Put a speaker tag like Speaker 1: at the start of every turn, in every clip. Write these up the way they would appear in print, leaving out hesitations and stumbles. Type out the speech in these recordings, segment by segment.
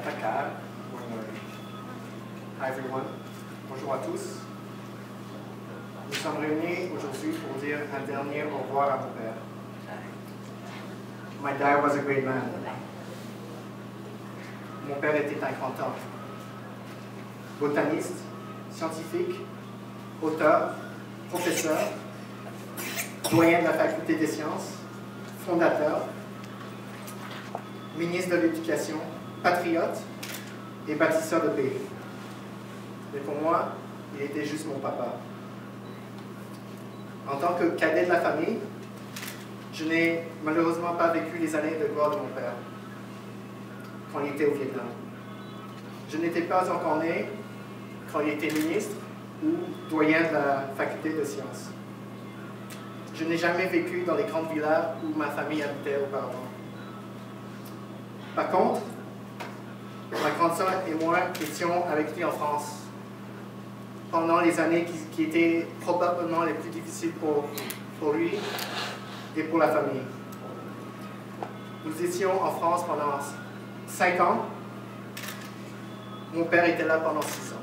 Speaker 1: Dakar. Hi everyone. Bonjour à tous. Nous sommes réunis aujourd'hui pour dire un dernier au revoir à mon père. My dad was a great man. Mon père était un grand homme. Botaniste, scientifique, auteur, professeur, doyen de la faculté des sciences, fondateur, ministre de l'Éducation, patriote et bâtisseur de pays. Mais pour moi, il était juste mon papa. En tant que cadet de la famille, je n'ai malheureusement pas vécu les années de gloire de mon père quand il était au Vietnam. Je n'étais pas encore né quand il était ministre ou doyen de la faculté de sciences. Je n'ai jamais vécu dans les grandes villas où ma famille habitait auparavant. Par contre, ma grande sœur et moi étions avec lui en France pendant les années qui étaient probablement les plus difficiles pour lui et pour la famille. Nous étions en France pendant 5 ans. Mon père était là pendant 6 ans.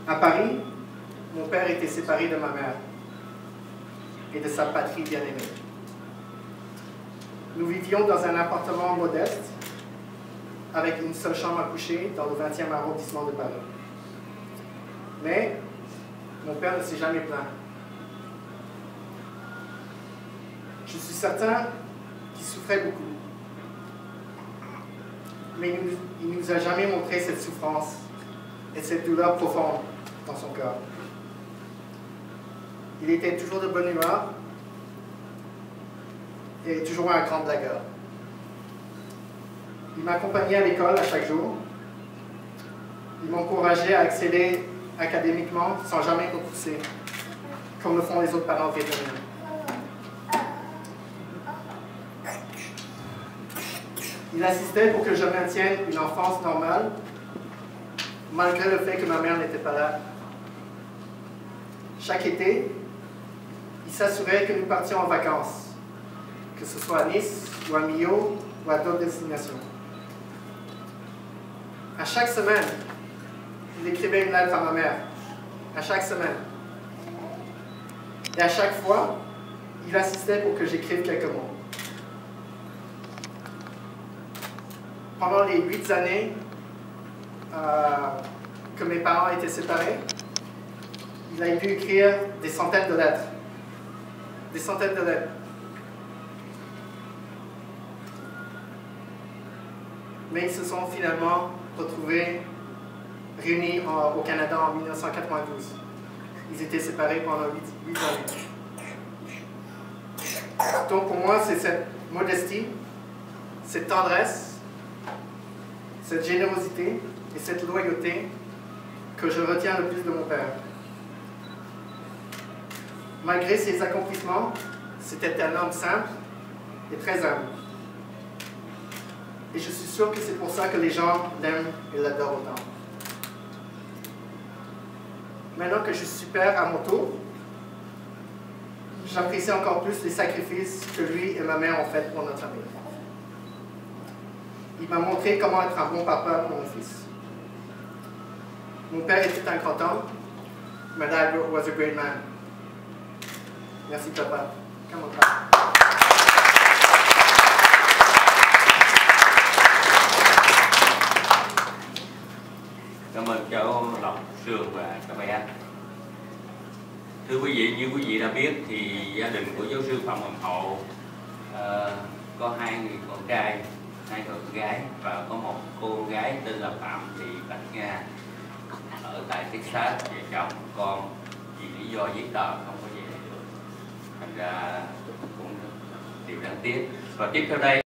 Speaker 1: À Paris, mon père était séparé de ma mère et de sa patrie bien-aimée. Nous vivions dans un appartement modeste avec une seule chambre à coucher dans le 20e arrondissement de Paris. Mais mon père ne s'est jamais plaint. Je suis certain qu'il souffrait beaucoup. Mais il ne nous a jamais montré cette souffrance et cette douleur profonde dans son cœur. Il était toujours de bonne humeur et toujours un grand blagueur. Il m'accompagnait à l'école à chaque jour. Il m'encourageait à exceller académiquement sans jamais me pousser, comme le font les autres parents vietnamiens. Il insistait pour que je maintienne une enfance normale, malgré le fait que ma mère n'était pas là. Chaque été, il s'assurait que nous partions en vacances, que ce soit à Nice, ou à Millau, ou à d'autres destinations. À chaque semaine, il écrivait une lettre à ma mère. À chaque semaine. Et à chaque fois, il insistait pour que j'écrive quelques mots. Pendant les 8 années que mes parents étaient séparés, il a dû écrire des centaines de lettres. Des centaines de lettres. Mais ils se sont finalement retrouvés réunis au Canada en 1992. Ils étaient séparés pendant 8 années. Donc pour moi, c'est cette modestie, cette tendresse, cette générosité et cette loyauté que je retiens le plus de mon père. Malgré ses accomplissements, c'était un homme simple et très humble. Et je suis sûr que c'est pour ça que les gens l'aiment et l'adorent autant. Maintenant que je suis père à mon tour, j'apprécie encore plus les sacrifices que lui et ma mère ont fait pour notre famille. Il m'a montré comment être un bon papa pour mon fils. Mon père était un grand homme. My dad was a great man. Merci papa. Come on, papa.
Speaker 2: Cảm ơn cháu Lộc, Sương và các bé. Thưa quý vị, như quý vị đã biết thì gia đình của giáo sư Phạm Hoàng Hậu có 2 người con trai, 2 người con gái và có một cô gái tên là Phạm Thị Bạch Nga ở tại Texas. Vợ chồng con vì lý do giấy tờ không có về được, thành ra cũng điều đáng tiếc. Và tiếp theo đây